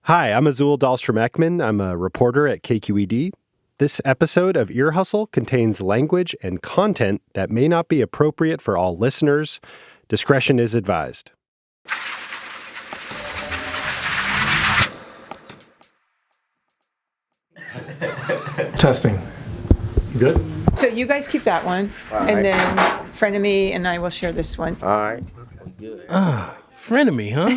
Hi, I'm Azul Dahlstrom-Ekman. I'm a reporter at KQED. This episode of Ear Hustle contains language and content that may not be appropriate for all listeners. Discretion is advised. Testing. Good? So you guys keep that one, and then Frenemy and I will share this one. All right. Good. Frenemy, huh?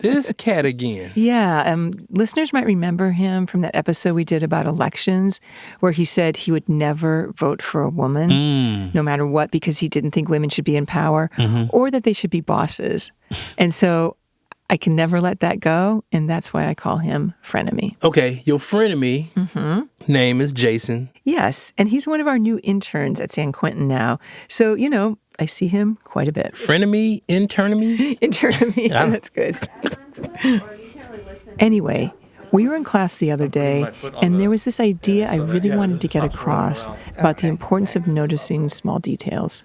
This cat again. Yeah, listeners might remember him from that episode we did about elections, where he said he would never vote for a woman, no matter what, because he didn't think women should be in power or that they should be bosses. And so I can never let that go, and that's why I call him Frenemy. Okay, your frenemy name is Jason. Yes, and he's one of our new interns at San Quentin now. So, you know, I see him quite a bit. Frenemy? Internemy? Internemy, yeah, that's good. Anyway, we were in class the other day, and there was this idea I really wanted to get across about the importance of noticing small details.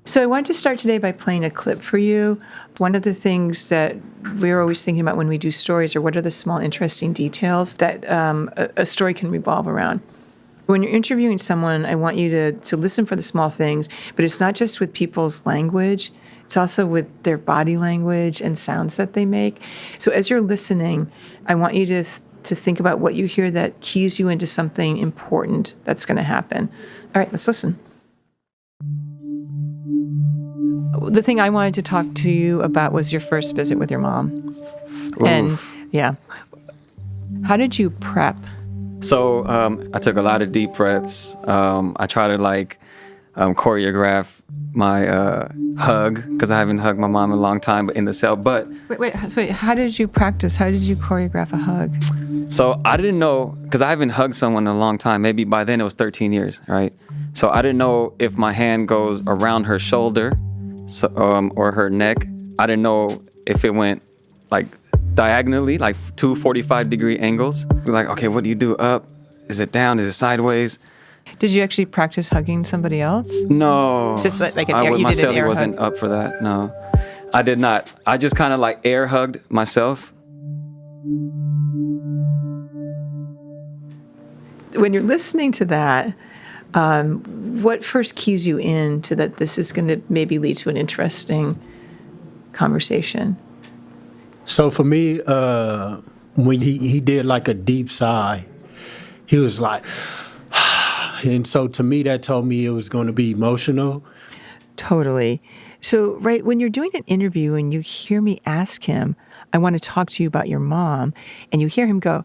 So I wanted to start today by playing a clip for you. One of the things that we're always thinking about when we do stories are what are the small, interesting details that a story can revolve around. When you're interviewing someone, I want you to listen for the small things, but it's not just with people's language. It's also with their body language and sounds that they make. So as you're listening, I want you to think about what you hear that keys you into something important that's going to happen. All right, let's listen. The thing I wanted to talk to you about was your first visit with your mom. Oof. And, yeah. How did you prep? So I took a lot of deep breaths. I try to choreograph my hug because I haven't hugged my mom in a long time, but in the cell. But wait. How did you practice? How did you choreograph a hug? So I didn't know because I haven't hugged someone in a long time. Maybe by then it was 13 years, right? So I didn't know if my hand goes around her shoulder, or her neck. I didn't know if it went like diagonally, like 2 45-degree angles. Like, okay, what do you do? Up? Is it down? Is it sideways? Did you actually practice hugging somebody else? No. Just like an air, you my did an celly air wasn't hug. up for that. No, I did not. I just kind of like air hugged myself. When you're listening to that, what first keys you in to that this is going to maybe lead to an interesting conversation? So for me, when he did like a deep sigh, he was like, and so to me that told me it was going to be emotional. Totally. So, right, when you're doing an interview and you hear me ask him, I want to talk to you about your mom, and you hear him go,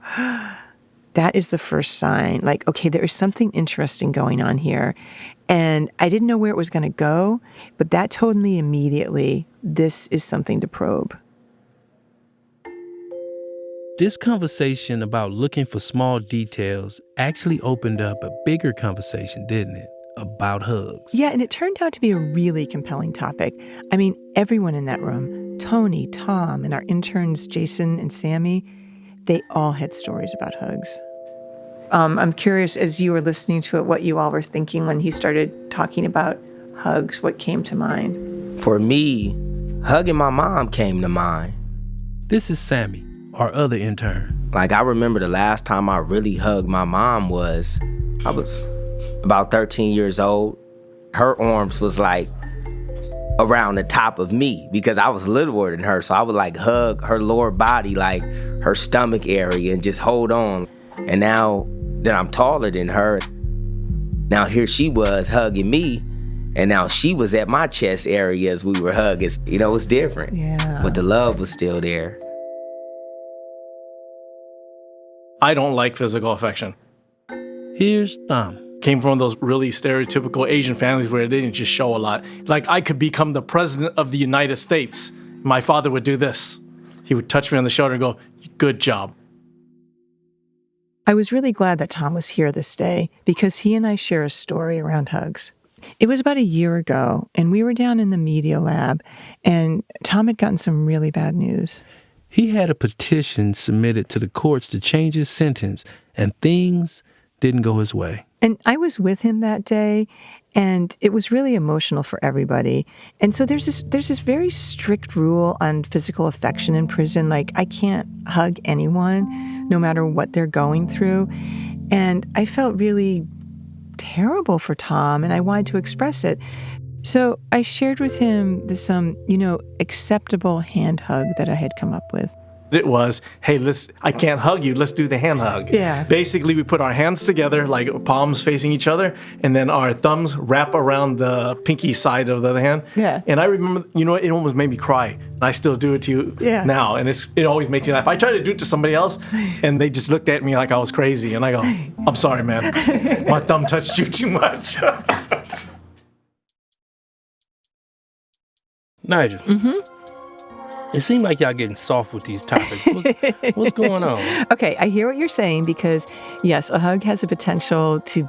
that is the first sign. Like, okay, there is something interesting going on here. And I didn't know where it was going to go, but that told me immediately this is something to probe. This conversation about looking for small details actually opened up a bigger conversation, didn't it? About hugs. Yeah, and it turned out to be a really compelling topic. I mean, everyone in that room, Tony, Tom, and our interns, Jason and Sammy, they all had stories about hugs. I'm curious, as you were listening to it, what you all were thinking when he started talking about hugs. What came to mind? For me, hugging my mom came to mind. This is Sammy, our other intern. Like, I remember the last time I really hugged my mom I was about 13 years old. Her arms was like around the top of me because I was littler than her. So I would like hug her lower body, like her stomach area, and just hold on. And now that I'm taller than her, now here she was hugging me, and now she was at my chest area as we were hugging. You know, it's different. Yeah. But the love was still there. I don't like physical affection. Here's Tom. Came from those really stereotypical Asian families where they didn't just show a lot. Like, I could become the president of the United States. My father would do this. He would touch me on the shoulder and go, good job. I was really glad that Tom was here this day because he and I share a story around hugs. It was about a year ago, and we were down in the media lab, and Tom had gotten some really bad news. He had a petition submitted to the courts to change his sentence, and things didn't go his way. And I was with him that day, and it was really emotional for everybody. And so there's this very strict rule on physical affection in prison. Like, I can't hug anyone, no matter what they're going through. And I felt really terrible for Tom, and I wanted to express it. So I shared with him this, acceptable hand hug that I had come up with. It was, hey, I can't hug you, let's do the hand hug. Yeah. Basically, we put our hands together, like palms facing each other, and then our thumbs wrap around the pinky side of the other hand. Yeah. And I remember, it almost made me cry. And I still do it to you now. And it always makes me laugh. I try to do it to somebody else, and they just looked at me like I was crazy. And I go, I'm sorry, man. My thumb touched you too much. Nigel. Mm-hmm. It seemed like y'all getting soft with these topics. What's going on? Okay, I hear what you're saying because, yes, a hug has the potential to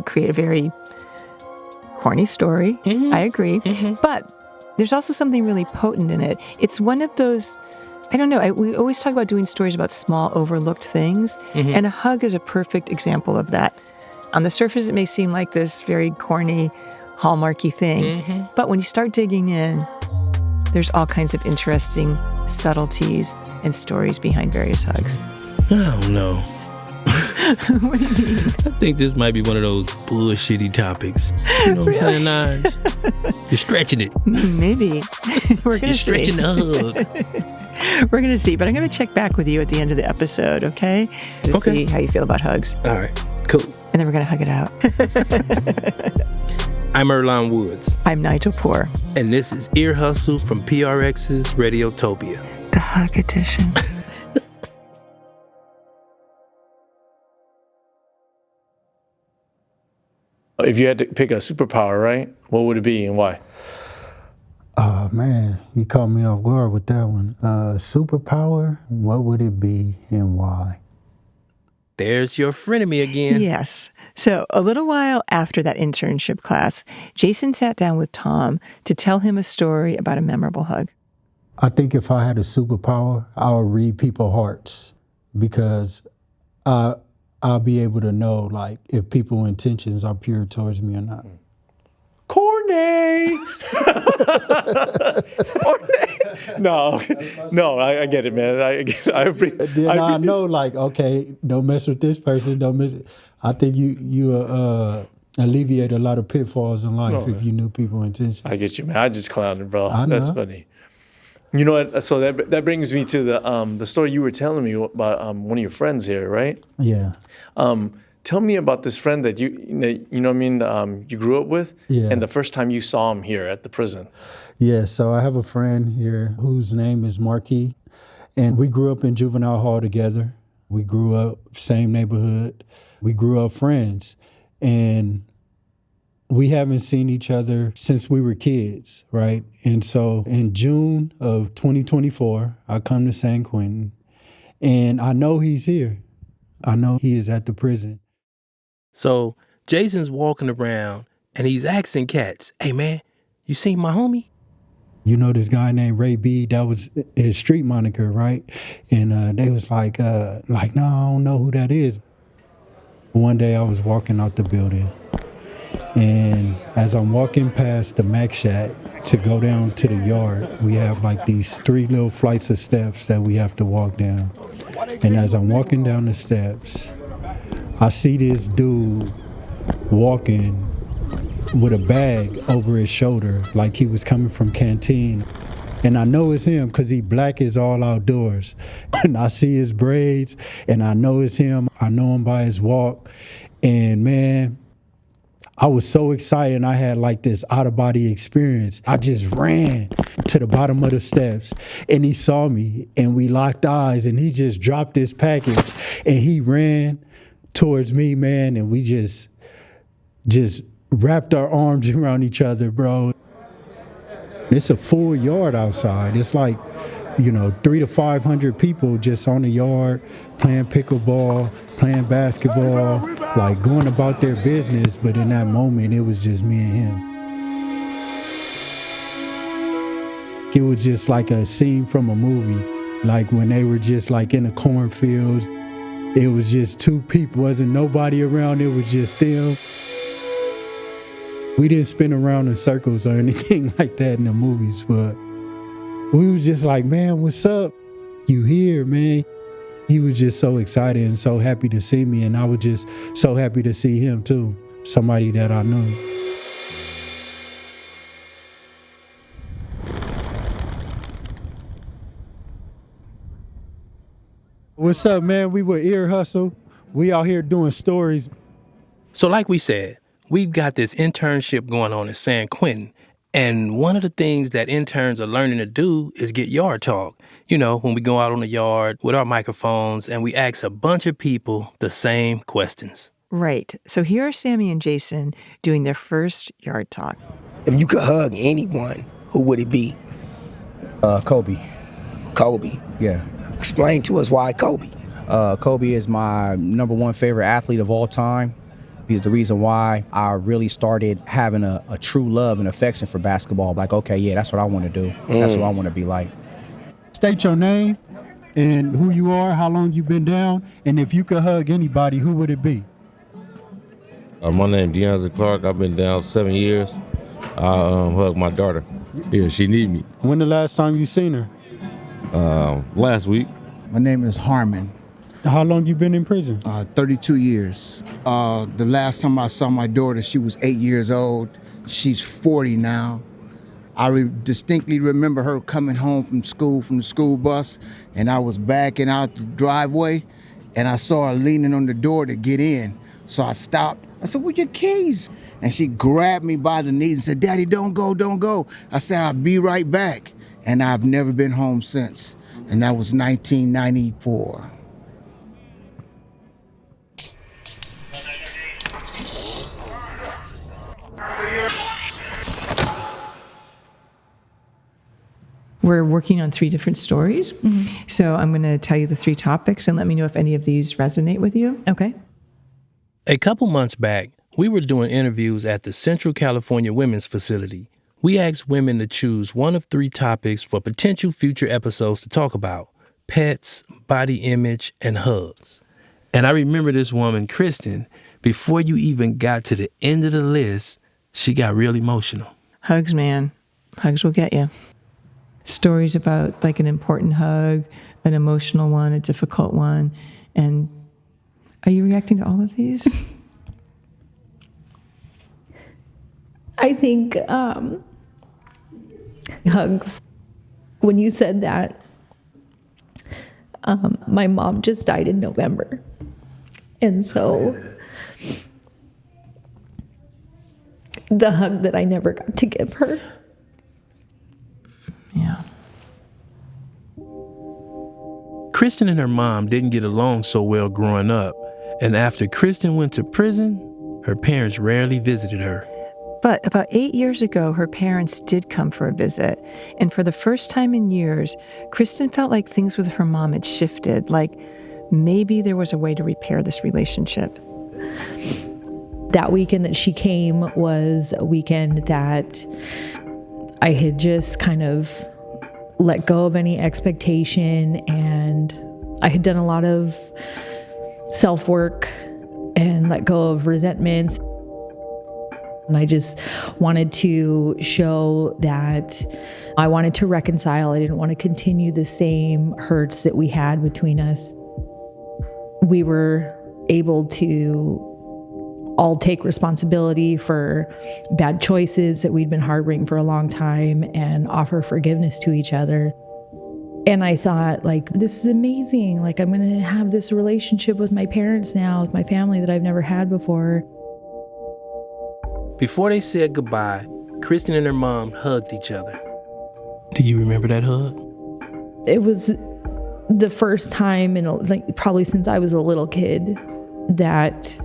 create a very corny story. Mm-hmm. I agree. Mm-hmm. But there's also something really potent in it. It's one of those, I don't know, we always talk about doing stories about small, overlooked things, and a hug is a perfect example of that. On the surface, it may seem like this very corny, hallmarky thing, but when you start digging in, there's all kinds of interesting subtleties and stories behind various hugs. I don't know. What do you mean? I think this might be one of those bullshitty topics. You know what I'm saying, Nige? You're stretching it. Maybe. We're going to see. You're stretching the hug. We're going to see, but I'm going to check back with you at the end of the episode, okay? To see how you feel about hugs. All right, cool. And then we're going to hug it out. I'm Earlonne Woods. I'm Nigel Poor. And this is Ear Hustle from PRX's Radiotopia. The Hug Edition. If you had to pick a superpower, right? What would it be and why? Oh, man, you caught me off guard with that one. Superpower, what would it be and why? There's your frenemy again. Yes. So a little while after that internship class, Jason sat down with Tom to tell him a story about a memorable hug. I think if I had a superpower, I would read people's hearts because I'll be able to know, like, if people's intentions are pure towards me or not. Corny! No, I get it, man. I know, like, okay, don't mess with this person. Don't mess. I think you alleviate a lot of pitfalls in life if you knew people's intentions. I get you, man. I just clowned, bro. I know. That's funny. You know what? So that brings me to the story you were telling me about one of your friends here, right? Yeah. Tell me about this friend that you know what I mean, you grew up with, and the first time you saw him here at the prison. Yeah, so I have a friend here whose name is Marquis, and we grew up in juvenile hall together. We grew up same neighborhood. We grew up friends, and we haven't seen each other since we were kids, right? And so in June of 2024, I come to San Quentin, and I know he's here. I know he is at the prison. So Jason's walking around and he's asking cats, hey man, you seen my homie? You know this guy named Ray B, that was his street moniker, right? And they was like, no, I don't know who that is. One day I was walking out the building, and as I'm walking past the Mac Shack to go down to the yard, we have like these 3 little flights of steps that we have to walk down. And as I'm walking down the steps, I see this dude walking with a bag over his shoulder like he was coming from canteen. And I know it's him because he black as all outdoors. And I see his braids and I know it's him. I know him by his walk. And man, I was so excited. I had like this out-of-body experience. I just ran to the bottom of the steps and he saw me and we locked eyes and he just dropped his package and he ran towards me, man, and we just wrapped our arms around each other, bro. It's a full yard outside. It's like, 300 to 500 people just on the yard playing pickleball, playing basketball, like going about their business. But in that moment, it was just me and him. It was just like a scene from a movie, like when they were just like in the cornfields. It was just two people, wasn't nobody around, it was just them. We didn't spin around in circles or anything like that in the movies, but we was just like, man, what's up? You here, man? He was just so excited and so happy to see me, and I was just so happy to see him too, somebody that I knew. What's up, man? We with Ear Hustle. We out here doing stories. So like we said, we've got this internship going on in San Quentin, and one of the things that interns are learning to do is get yard talk. You know, when we go out on the yard with our microphones and we ask a bunch of people the same questions. Right. So here are Sammy and Jason doing their first yard talk. If you could hug anyone, who would it be? Kobe. Kobe. Yeah. Explain to us why Kobe. Kobe is my number one favorite athlete of all time. He's the reason why I really started having a true love and affection for basketball. Like, okay, yeah, that's what I want to do. That's what I want to be like. State your name and who you are, how long you've been down, and if you could hug anybody, who would it be? My name Deonza Clark. I've been down 7 years. I hug my daughter. Yeah, she need me. When the last time you seen her? Last week. My name is Harmon. How long you been in prison? 32 years. The last time I saw my daughter, she was 8 years old. She's 40 now. I distinctly remember her coming home from school, from the school bus, and I was backing out the driveway, and I saw her leaning on the door to get in. So I stopped. I said, "Where your keys?" And she grabbed me by the knees and said, "Daddy, don't go, don't go." I said, "I'll be right back." And I've never been home since. And that was 1994. We're working on 3 different stories. Mm-hmm. So I'm going to tell you the 3 topics and let me know if any of these resonate with you. Okay. A couple months back, we were doing interviews at the Central California Women's Facility. We asked women to choose one of 3 topics for potential future episodes to talk about: pets, body image, and hugs. And I remember this woman, Kristen, before you even got to the end of the list, she got real emotional. Hugs, man. Hugs will get you. Stories about like an important hug, an emotional one, a difficult one. And are you reacting to all of these? I think hugs. When you said that, my mom just died in November. And so the hug that I never got to give her. Yeah. Kristen and her mom didn't get along so well growing up. And after Kristen went to prison, her parents rarely visited her. But about 8 years ago, her parents did come for a visit. And for the first time in years, Kristen felt like things with her mom had shifted, like maybe there was a way to repair this relationship. That weekend that she came was a weekend that I had just kind of let go of any expectation, and I had done a lot of self-work and let go of resentments. And I just wanted to show that I wanted to reconcile. I didn't want to continue the same hurts that we had between us. We were able to all take responsibility for bad choices that we'd been harboring for a long time and offer forgiveness to each other. And I thought, like, this is amazing. Like, I'm going to have this relationship with my parents now, with my family that I've never had before. Before they said goodbye, Kristen and her mom hugged each other. Do you remember that hug? It was the first time in probably since I was a little kid that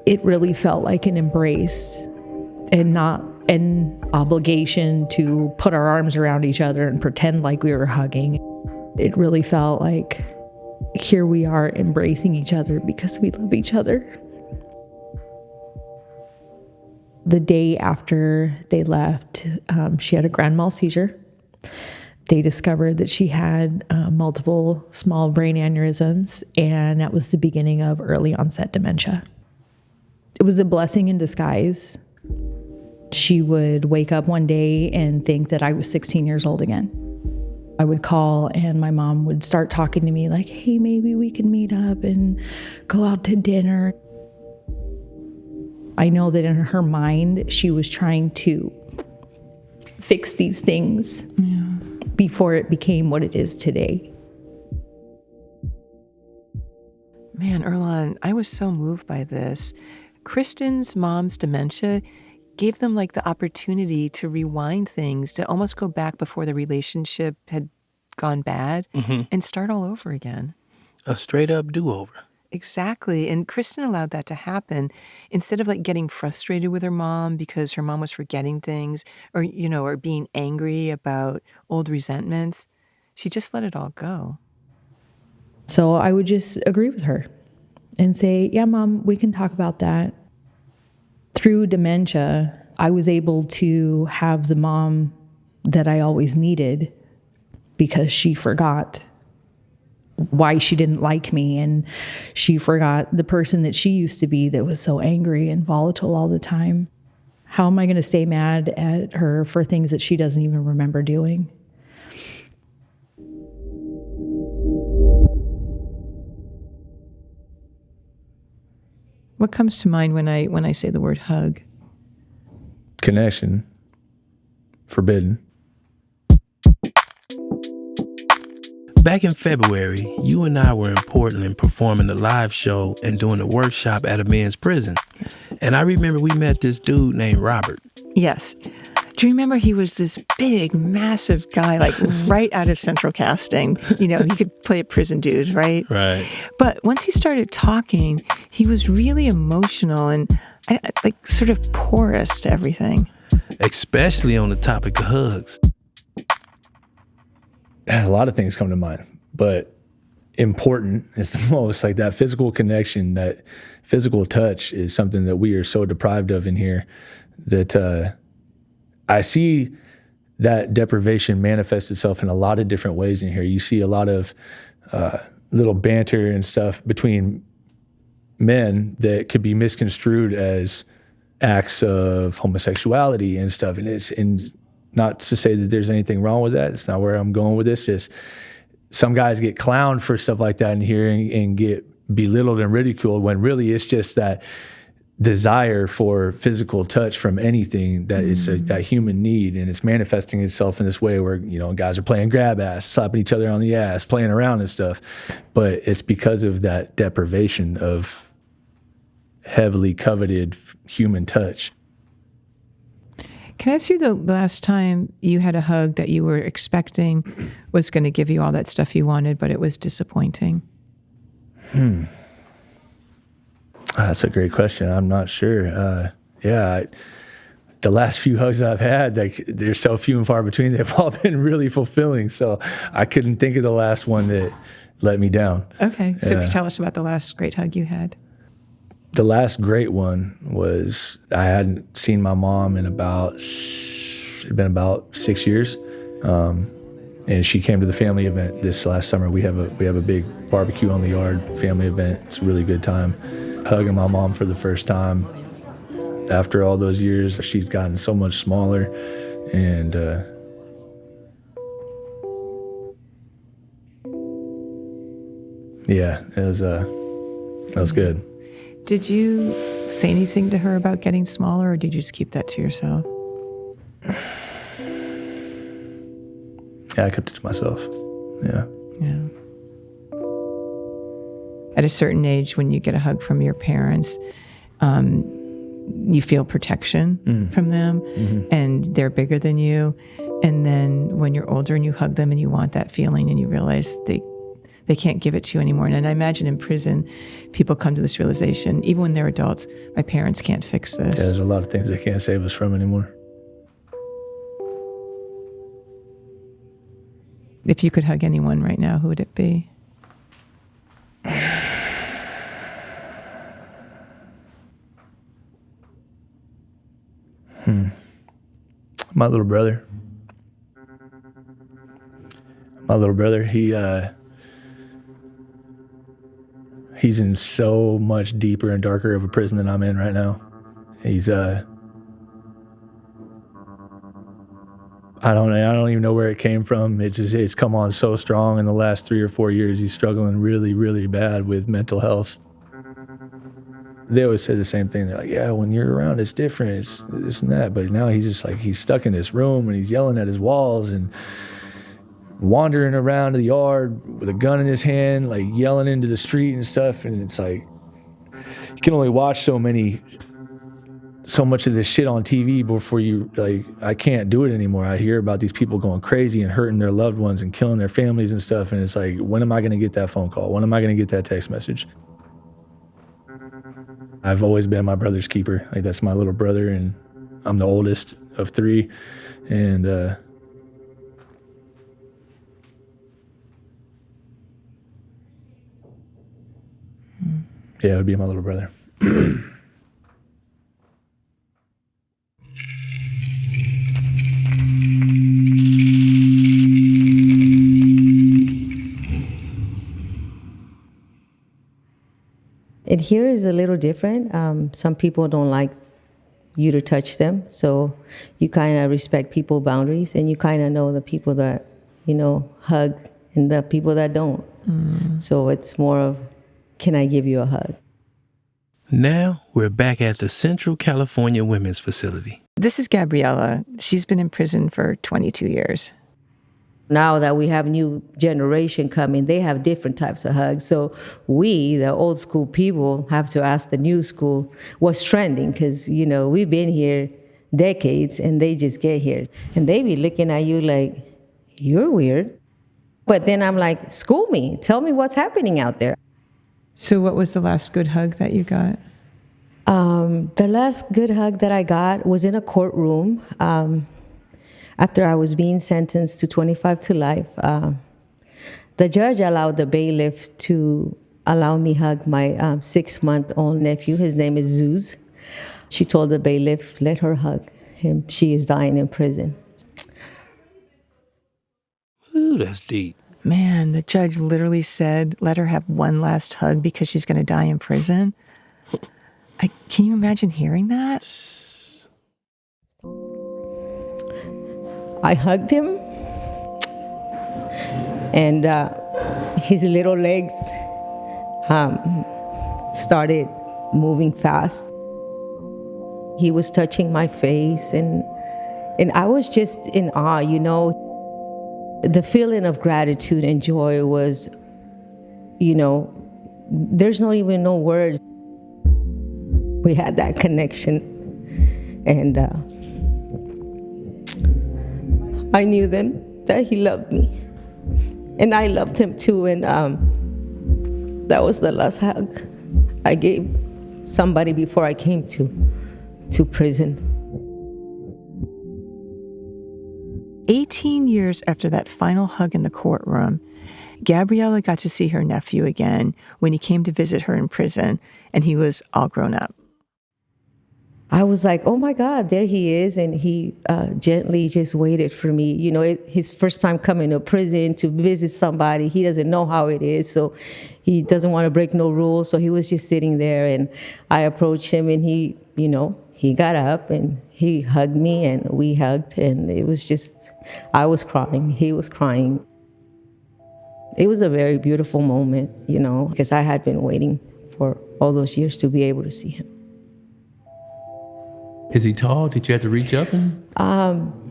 it really felt like an embrace and not an obligation to put our arms around each other and pretend like we were hugging. It really felt like here we are embracing each other because we love each other. The day after they left, she had a grand mal seizure. They discovered that she had multiple small brain aneurysms, and that was the beginning of early onset dementia. It was a blessing in disguise. She would wake up one day and think that I was 16 years old again. I would call and my mom would start talking to me like, hey, maybe we can meet up and go out to dinner. I know that in her mind, she was trying to fix these things before it became what it is today. Man, Earlonne, I was so moved by this. Kristen's mom's dementia gave them like the opportunity to rewind things, to almost go back before the relationship had gone bad and start all over again. A straight up do-over. Exactly. And Kristen allowed that to happen. Instead of like getting frustrated with her mom because her mom was forgetting things or, or being angry about old resentments, she just let it all go. So I would just agree with her and say, yeah, Mom, we can talk about that. Through dementia, I was able to have the mom that I always needed because she forgot why she didn't like me, and she forgot the person that she used to be that was so angry and volatile all the time. How am I going to stay mad at her for things that she doesn't even remember doing? What comes to mind when I say the word hug? Connection. Forbidden. Back in February, you and I were in Portland performing a live show and doing a workshop at a men's prison. And I remember we met this dude named Robert. Yes. Do you remember he was this big, massive guy, like right out of Central Casting? He could play a prison dude, right? Right. But once he started talking, he was really emotional and like sort of porous to everything. Especially on the topic of hugs. A lot of things come to mind, but important is the most, like that physical connection, that physical touch is something that we are so deprived of in here that I see that deprivation manifests itself in a lot of different ways in here. You see a lot of little banter and stuff between men that could be misconstrued as acts of homosexuality and stuff. And not to say that there's anything wrong with that. It's not where I'm going with this. Just some guys get clowned for stuff like that in here and get belittled and ridiculed when really it's just that desire for physical touch from anything that is that human need, and it's manifesting itself in this way where guys are playing grab ass, slapping each other on the ass, playing around and stuff, but it's because of that deprivation of heavily coveted human touch. Can I ask you the last time you had a hug that you were expecting was going to give you all that stuff you wanted, but it was disappointing? That's a great question. I'm not sure. The last few hugs I've had, they're so few and far between. They've all been really fulfilling. So I couldn't think of the last one that let me down. Okay. So tell us about the last great hug you had. The last great one was I hadn't seen my mom in it'd been about 6 years. And she came to the family event this last summer. We have a big barbecue on the yard family event. It's a really good time. Hugging my mom for the first time. After all those years, she's gotten so much smaller, and it was good. Did you say anything to her about getting smaller, or did you just keep that to yourself? Yeah, I kept it to myself. Yeah. At a certain age, when you get a hug from your parents, you feel protection from them, and they're bigger than you. And then when you're older and you hug them and you want that feeling and you realize they can't give it to you anymore. And I imagine in prison, people come to this realization, even when they're adults, my parents can't fix this. Yeah, there's a lot of things they can't save us from anymore. If you could hug anyone right now, who would it be? My little brother. My little brother, he's in so much deeper and darker of a prison than I'm in right now. He's I don't even know where it came from. It's come on so strong in the last 3 or 4 years. He's struggling really, really bad with mental health. They always say the same thing. They're like, yeah, when you're around, it's different. It's this and that. But now he's just like, he's stuck in this room and he's yelling at his walls and wandering around the yard with a gun in his hand, like yelling into the street and stuff. And it's like, you can only watch so much of this shit on TV before you, like, I can't do it anymore. I hear about these people going crazy and hurting their loved ones and killing their families and stuff. And it's like, when am I going to get that phone call? When am I going to get that text message? I've always been my brother's keeper. Like, that's my little brother, and I'm the oldest of 3. And yeah, it would be my little brother. And here is a little different. Some people don't like you to touch them, so you kind of respect people's boundaries, and you kind of know the people that, hug and the people that don't. So it's more of, can I give you a hug? Now we're back at the Central California Women's Facility. This is Gabriella. She's been in prison for 22 years. Now that we have new generation coming, they have different types of hugs. So we, the old school people, have to ask the new school what's trending, because, we've been here decades and they just get here. And they be looking at you like, you're weird. But then I'm like, school me. Tell me what's happening out there. So what was the last good hug that you got? The last good hug that I got was in a courtroom. After I was being sentenced to 25 to life, the judge allowed the bailiff to allow me hug my 6-month-old nephew. His name is Zeus. She told the bailiff, let her hug him. She is dying in prison. Ooh, that's deep. Man, the judge literally said, let her have one last hug because she's going to die in prison. Can you imagine hearing that? I hugged him, and his little legs started moving fast. He was touching my face, and I was just in awe, The feeling of gratitude and joy was, there's not even no words. We had that connection, and I knew then that he loved me, and I loved him too, and that was the last hug I gave somebody before I came to prison. 18 years after that final hug in the courtroom, Gabriella got to see her nephew again when he came to visit her in prison, and he was all grown up. I was like, oh my God, there he is. And he gently just waited for me. His first time coming to prison to visit somebody, he doesn't know how it is. So he doesn't want to break no rules. So he was just sitting there, and I approached him, and he got up and he hugged me, and we hugged. And it was just, I was crying. He was crying. It was a very beautiful moment, because I had been waiting for all those years to be able to see him. Is he tall? Did you have to reach up?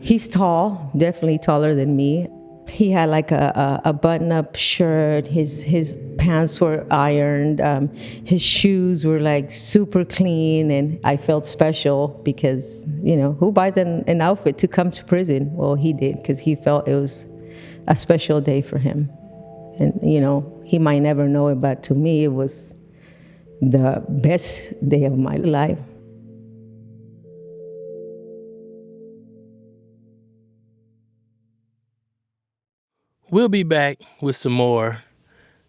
He's tall, definitely taller than me. He had like a button-up shirt. His pants were ironed. His shoes were like super clean, and I felt special because, who buys an outfit to come to prison? Well, he did, because he felt it was a special day for him. And, he might never know it, but to me, it was the best day of my life. We'll be back with some more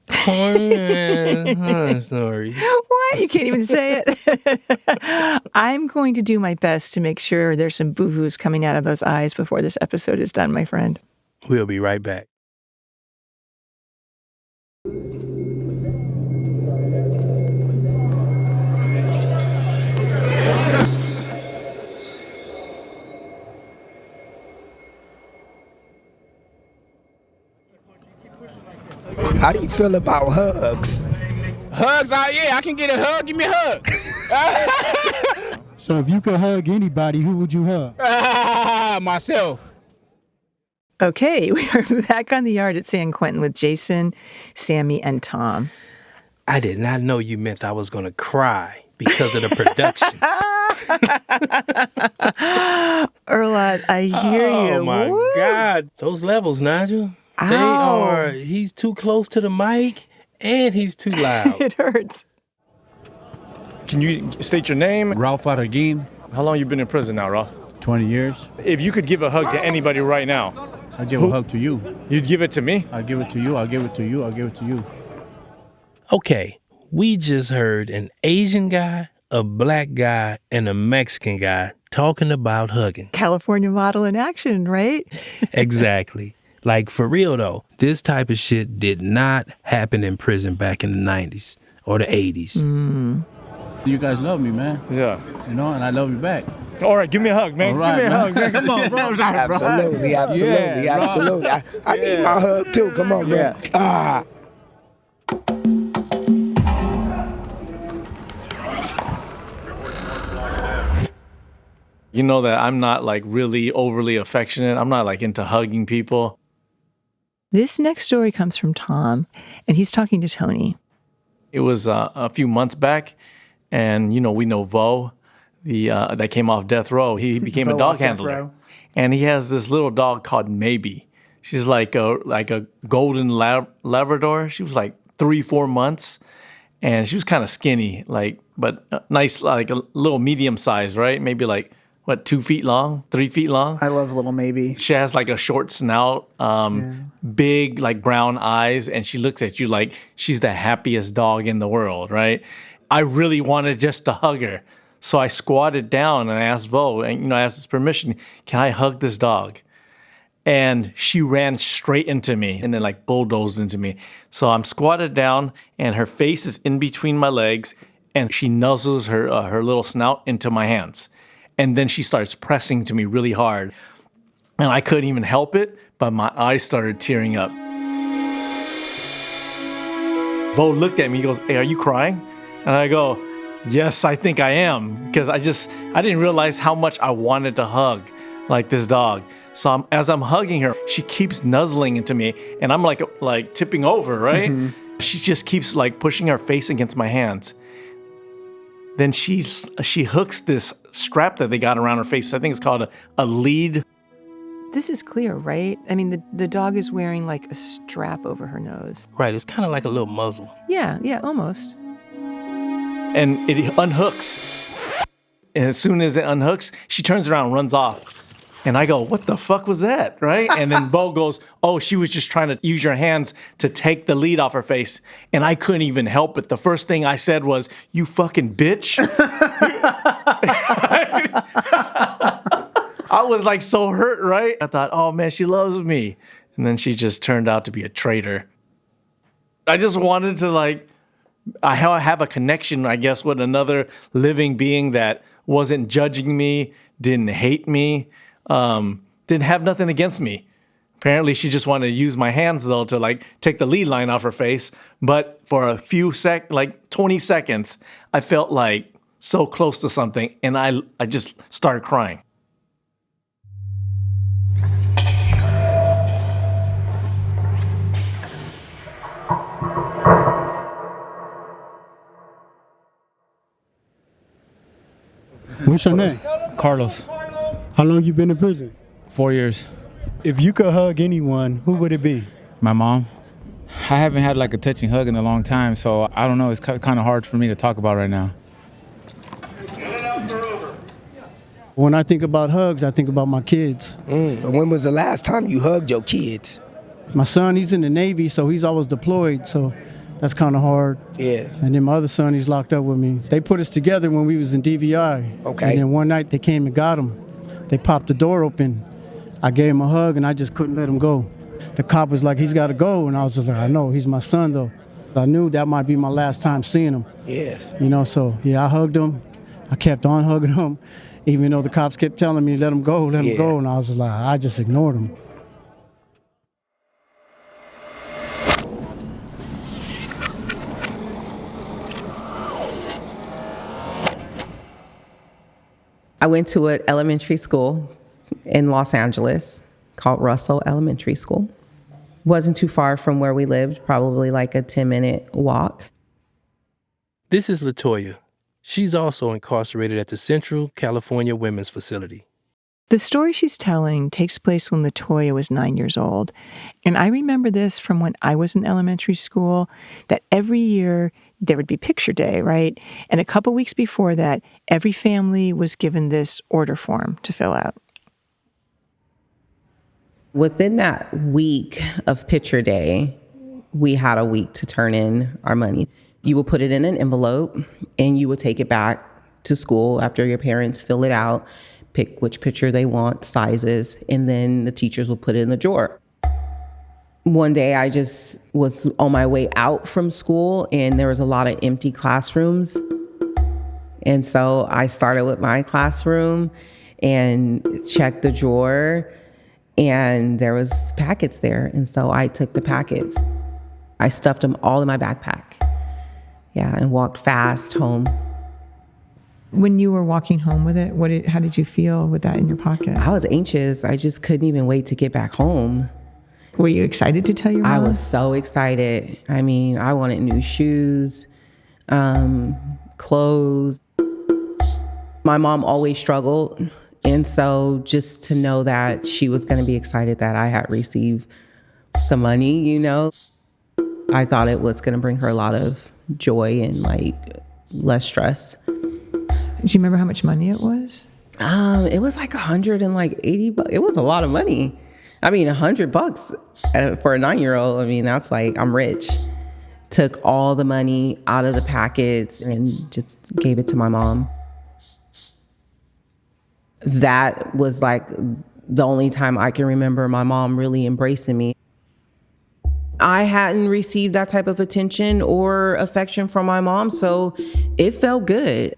Corny-Ass stories. What? You can't even say it. I'm going to do my best to make sure there's some boo-hoos coming out of those eyes before this episode is done, my friend. We'll be right back. How do you feel about hugs? Hugs, yeah, I can get a hug. Give me a hug. So if you could hug anybody, who would you hug? Myself. Okay, we are back on the yard at San Quentin with Jason, Sammy, and Tom. I did not know you meant I was going to cry because of the production. Earlonne, I hear you. Oh, my Woo. God. Those levels, Nigel. Ow. He's too close to the mic and he's too loud. It hurts. Can you state your name? Ralph Arreguin. How long you been in prison now, Ralph? 20 years. If you could give a hug to anybody right now, I'll give a hug to you. You'd give it to me? I'll give it to you. I'll give it to you. I'll give it to you. Okay, we just heard an Asian guy, a black guy, and a Mexican guy talking about hugging. California model in action, right? Exactly. Like, for real, though, this type of shit did not happen in prison back in the 90s or the 80s. You guys love me, man. Yeah. You know, and I love you back. All right, give me a hug, man. All right, give me a man. hug, man. Come on, bro. Absolutely. Yeah, Absolutely. I need my hug too. Come on, man. Ah. You know that I'm not like really overly affectionate. I'm not like into hugging people. This next story comes from Tom, and he's talking to Tony. It was a few months back, and we know Vo, that came off death row. He became a dog handler, and he has this little dog called Maybe. She's like a golden Labrador. She was like 3-4 months, and she was kind of skinny, but nice, like a little medium size, right? Maybe like 2 feet long, 3 feet long. I love little Maybe. She has like a short snout, big like brown eyes, and she looks at you like she's the happiest dog in the world, right? I really wanted just to hug her. So I squatted down and I asked Vo, and I asked his permission, can I hug this dog? And she ran straight into me and then like bulldozed into me. So I'm squatted down and her face is in between my legs and she nuzzles her little snout into my hands. And then she starts pressing to me really hard. And I couldn't even help it, but my eyes started tearing up. Vo looked at me, he goes, hey, are you crying? And I go, yes, I think I am. Because I didn't realize how much I wanted to hug like this dog. So as I'm hugging her, she keeps nuzzling into me and I'm like tipping over, right? Mm-hmm. She just keeps like pushing her face against my hands. Then she hooks this strap that they got around her face. I think it's called a lead. This is clear, right? I mean, the dog is wearing like a strap over her nose. Right, it's kind of like a little muzzle. Yeah, almost. And it unhooks. And as soon as it unhooks, she turns around and runs off. And I go, what the fuck was that, right? And then Vogel goes, oh, she was just trying to use your hands to take the lead off her face. And I couldn't even help it. The first thing I said was, you fucking bitch. I was like so hurt, right? I thought, oh man, she loves me. And then she just turned out to be a traitor. I just wanted to I have a connection, I guess, with another living being that wasn't judging me, didn't hate me, didn't have nothing against me. Apparently, she just wanted to use my hands, though, to take the lead line off her face. But for a few 20 seconds, I felt like so close to something, and I just started crying. What's your name? Carlos. How long you been in prison? 4 years. If you could hug anyone, who would it be? My mom. I haven't had a touching hug in a long time, so I don't know. It's kind of hard for me to talk about right now. When I think about hugs, I think about my kids. When was the last time you hugged your kids? My son, he's in the Navy, so he's always deployed, so that's kind of hard. Yes. And then my other son, he's locked up with me. They put us together when we was in DVI. Okay. And then one night they came and got him. They popped the door open. I gave him a hug and I just couldn't let him go. The cop was like, he's got to go. And I was just like, I know, he's my son though. I knew that might be my last time seeing him. Yes. So yeah, I hugged him. I kept on hugging him, even though the cops kept telling me, let him go, let him go. And I was just like, I just ignored him. I went to an elementary school in Los Angeles called Russell Elementary School. Wasn't too far from where we lived, probably like a 10-minute walk. This is LaToya. She's also incarcerated at the Central California Women's Facility. The story she's telling takes place when LaToya was 9 years old. And I remember this from when I was in elementary school, that every year there would be picture day, right? And a couple weeks before that, every family was given this order form to fill out. Within that week of picture day, we had a week to turn in our money. You would put it in an envelope and you would take it back to school after your parents fill it out, pick which picture they want, sizes, and then the teachers will put it in the drawer. One day I just was on my way out from school and there was a lot of empty classrooms. And so I started with my classroom and checked the drawer and there was packets there. And so I took the packets. I stuffed them all in my backpack. Yeah, and walked fast home. When you were walking home with it, how did you feel with that in your pocket? I was anxious. I just couldn't even wait to get back home. Were you excited to tell your mom? I was so excited. I mean, I wanted new shoes, clothes. My mom always struggled. And so just to know that she was going to be excited that I had received some money, you know, I thought it was going to bring her a lot of joy and like less stress. Do you remember how much money it was? It was like $180. It was a lot of money. I mean, $100 for a 9-year-old. I mean, that's like, I'm rich. Took all the money out of the packets and just gave it to my mom. That was like the only time I can remember my mom really embracing me. I hadn't received that type of attention or affection from my mom, so it felt good.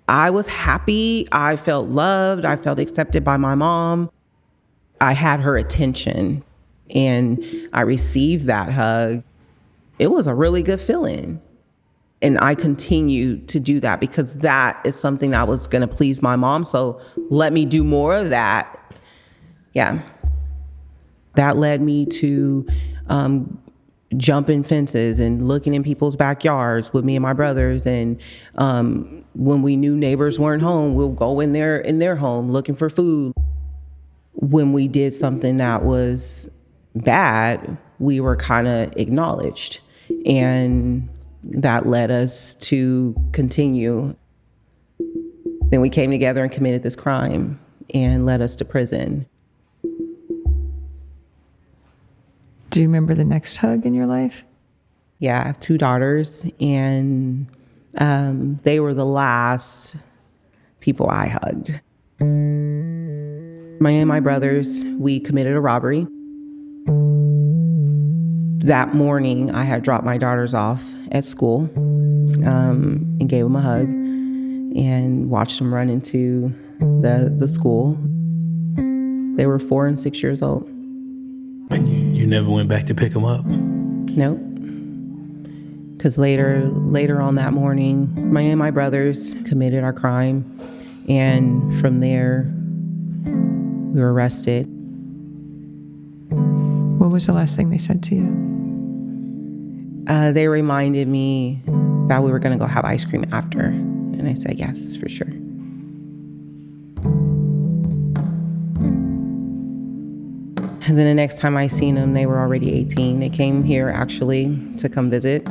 I was happy. I felt loved. I felt accepted by my mom. I had her attention, and I received that hug. It was a really good feeling. And I continued to do that because that is something that was going to please my mom, so let me do more of that. Yeah. That led me to jumping fences and looking in people's backyards with me and my brothers. And when we knew neighbors weren't home, we'll go in their home looking for food. When we did something that was bad, we were kind of acknowledged. And that led us to continue. Then we came together and committed this crime and led us to prison. Do you remember the next hug in your life? Yeah, I have 2 daughters, and they were the last people I hugged. Me and my brothers, we committed a robbery. That morning, I had dropped my daughters off at school and gave them a hug and watched them run into the school. They were 4 and 6 years old. And you never went back to pick them up? Nope. Because later on that morning, me and my brothers committed our crime. And from there, we were arrested. What was the last thing they said to you? They reminded me that we were going to go have ice cream after. And I said, yes, for sure. And then the next time I seen them, they were already 18. They came here actually to come visit.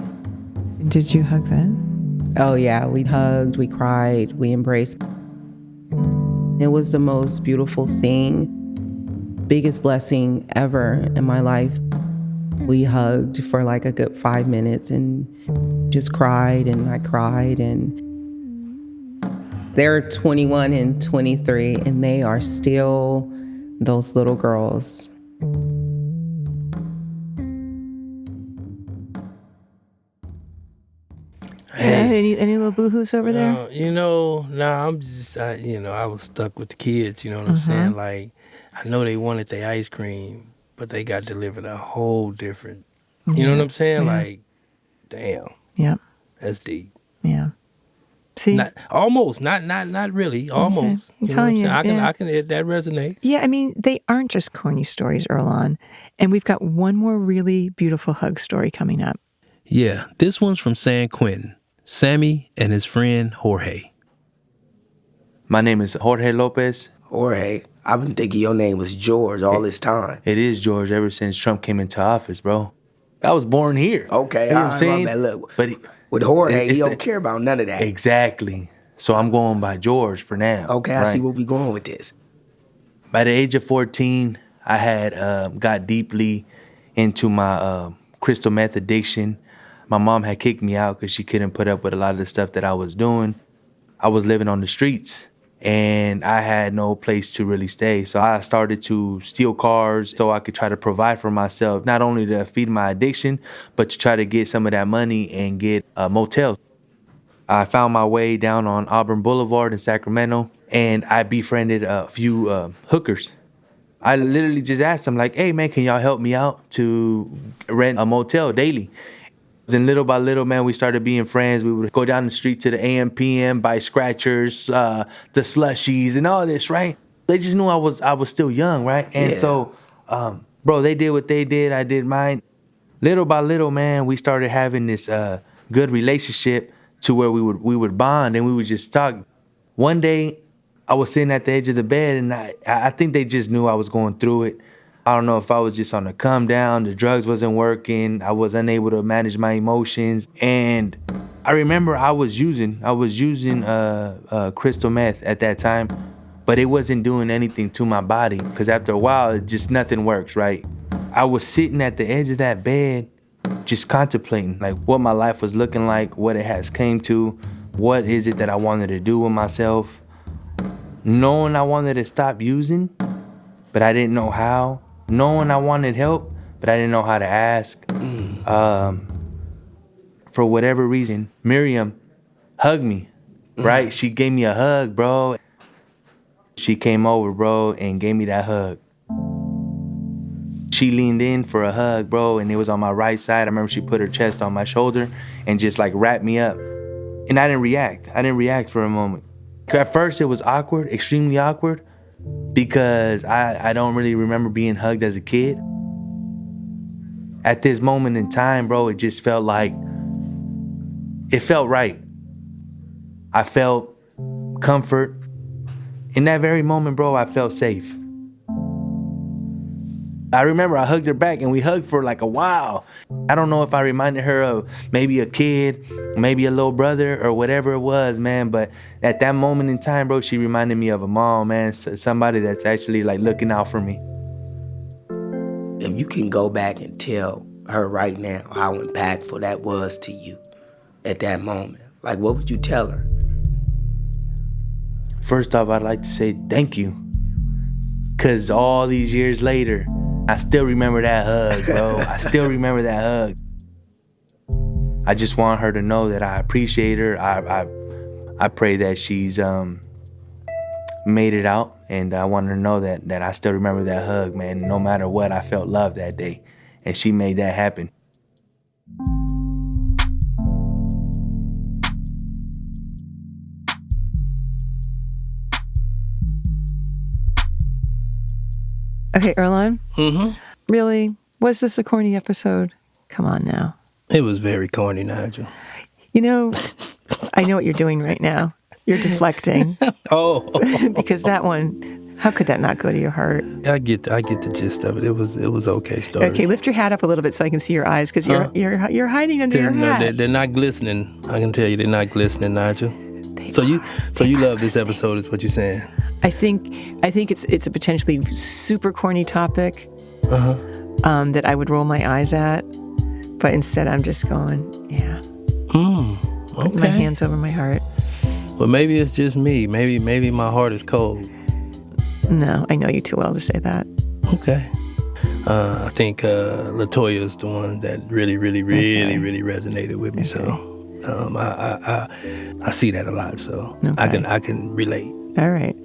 Did you hug then? Oh yeah, we hugged, we cried, we embraced. It was the most beautiful thing, biggest blessing ever in my life. We hugged for like a good 5 minutes and just cried, and I cried. And they're 21 and 23, and they are still those little girls. Hey, any little boo-hoos over there? I'm just, I was stuck with the kids, you know what I'm saying? Like, I know they wanted their ice cream, but they got delivered a whole different, you know what I'm saying? Yeah. Like, damn. Yeah. That's deep. Yeah. See? Not really, almost. I'm You know what I'm telling saying? you, I can that resonates. Yeah, I mean, they aren't just corny stories, Earlonne. And we've got one more really beautiful hug story coming up. Yeah, this one's from San Quentin. Sammy and his friend Jorge. My name is Jorge Lopez. Jorge, I've been thinking your name was George all this time. It is George ever since Trump came into office, bro. I was born here. Okay, you know what I'm saying? Look, but with Jorge, he don't care about none of that. Exactly. So I'm going by George for now. Okay, I see where we going with this. By the age of 14, I had got deeply into my crystal meth addiction. My mom had kicked me out because she couldn't put up with a lot of the stuff that I was doing. I was living on the streets, and I had no place to really stay. So I started to steal cars so I could try to provide for myself, not only to feed my addiction, but to try to get some of that money and get a motel. I found my way down on Auburn Boulevard in Sacramento, and I befriended a few hookers. I literally just asked them, like, hey, man, can y'all help me out to rent a motel daily? And little by little, man, we started being friends. We would go down the street to the AM, PM, buy scratchers, the slushies, and all this, right? They just knew I was still young, right? And so, bro, they did what they did. I did mine. Little by little, man, we started having this good relationship to where we would bond and we would just talk. One day, I was sitting at the edge of the bed, and I think they just knew I was going through it. I don't know if I was just on a come down, the drugs wasn't working, I was unable to manage my emotions. And I remember I was using crystal meth at that time, but it wasn't doing anything to my body because after a while, just nothing works, right? I was sitting at the edge of that bed, just contemplating like what my life was looking like, what it has came to, what is it that I wanted to do with myself. Knowing I wanted to stop using, but I didn't know how. Knowing I wanted help, but I didn't know how to ask. For whatever reason, Miriam hugged me, right? She gave me a hug, bro. She came over, bro, and gave me that hug. She leaned in for a hug, bro, and it was on my right side. I remember she put her chest on my shoulder and just like wrapped me up. And I didn't react. I didn't react for a moment. At first, it was awkward, extremely awkward, because I don't really remember being hugged as a kid. At this moment in time, bro, it just felt like, it felt right. I felt comfort. In that very moment, bro, I felt safe. I remember I hugged her back and we hugged for like a while. I don't know if I reminded her of maybe a kid, maybe a little brother or whatever it was, man. But at that moment in time, bro, she reminded me of a mom, man. Somebody that's actually like looking out for me. If you can go back and tell her right now how impactful that was to you at that moment, like what would you tell her? First off, I'd like to say thank you. Cause all these years later, I still remember that hug, bro. I still remember that hug. I just want her to know that I appreciate her. I pray that she's made it out, and I want her to know that I still remember that hug, man. No matter what, I felt love that day, and she made that happen. Okay, Earlonne? Mm-hmm. Really? Was this a corny episode? Come on now. It was very corny, Nigel. You know, I know what you're doing right now. You're deflecting. Because that one, how could that not go to your heart? I get the gist of it. It was okay story. Okay, lift your hat up a little bit so I can see your eyes, because you're hiding under your hat. They're not glistening. I can tell you they're not glistening, Nigel. So you love this episode, is what you're saying? I think it's a potentially super corny topic that I would roll my eyes at, but instead I'm just going, yeah. Okay. Putting my hands over my heart. Well, maybe it's just me. Maybe my heart is cold. No, I know you too well to say that. Okay. I think LaToya is the one that really resonated with me. So I see that a lot. So I can relate. All right.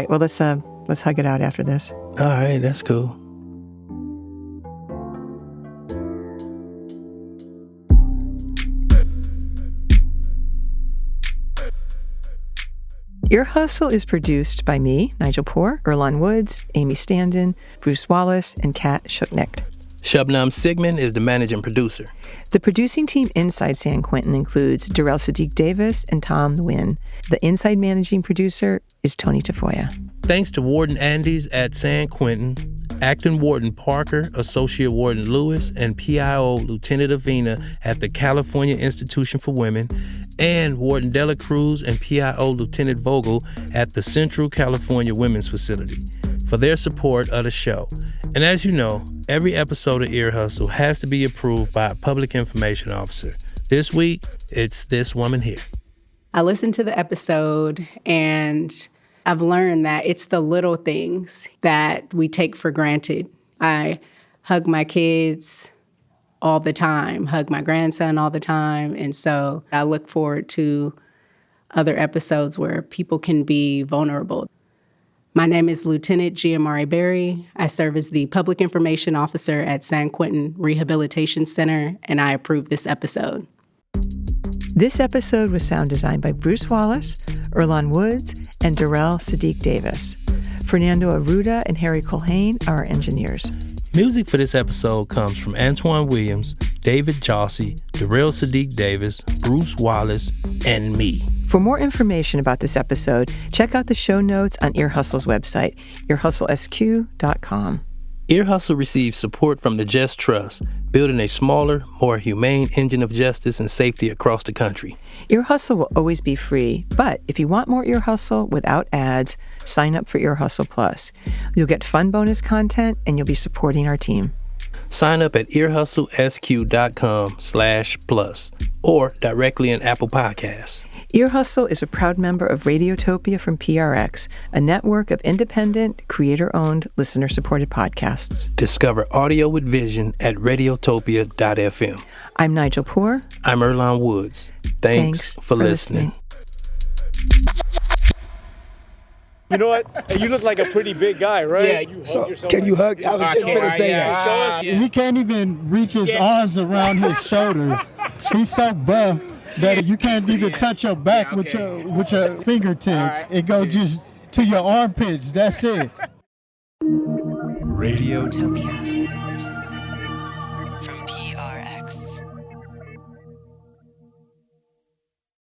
Well, let's hug it out after this. All right, that's cool. Ear Hustle is produced by me, Nigel Poor, Earlonne Woods, Amy Standen, Bruce Wallace, and Kat Shuknick. Shubnam Sigmund is the managing producer. The producing team inside San Quentin includes Darrell Sadiq Davis and Tom Nguyen. The inside managing producer is Tony Tafoya. Thanks to Warden Andes at San Quentin, Acting Warden Parker, Associate Warden Lewis, and PIO Lieutenant Avina at the California Institution for Women, and Warden Dela Cruz and PIO Lieutenant Vogel at the Central California Women's Facility for their support of the show. And as you know, every episode of Ear Hustle has to be approved by a public information officer. This week, it's this woman here. I listened to the episode and I've learned that it's the little things that we take for granted. I hug my kids all the time, hug my grandson all the time. And so I look forward to other episodes where people can be vulnerable. My name is Lieutenant Giamari Berry. I serve as the Public Information Officer at San Quentin Rehabilitation Center, and I approve this episode. This episode was sound designed by Bruce Wallace, Earlonne Woods, and Darrell Sadiq Davis. Fernando Arruda and Harry Colhane are our engineers. Music for this episode comes from Antoine Williams, David Jossie, Darrell Sadiq Davis, Bruce Wallace, and me. For more information about this episode, check out the show notes on Ear Hustle's website, earhustlesq.com. Ear Hustle receives support from the Just Trust, building a smaller, more humane engine of justice and safety across the country. Ear Hustle will always be free, but if you want more Ear Hustle without ads, sign up for Ear Hustle Plus. You'll get fun bonus content, and you'll be supporting our team. Sign up at earhustlesq.com/plus or directly in Apple Podcasts. Ear Hustle is a proud member of Radiotopia from PRX, a network of independent, creator-owned, listener-supported podcasts. Discover audio with vision at radiotopia.fm. I'm Nigel Poor. I'm Earlonne Woods. Thanks for listening. You know what? You look like a pretty big guy, right? Yeah. So, can you hug? I was just going to say that. He can't even reach his arms around his shoulders. He's so buff that you can't even touch your back with your fingertips. Right. It goes just to your armpits. That's it. Radiotopia.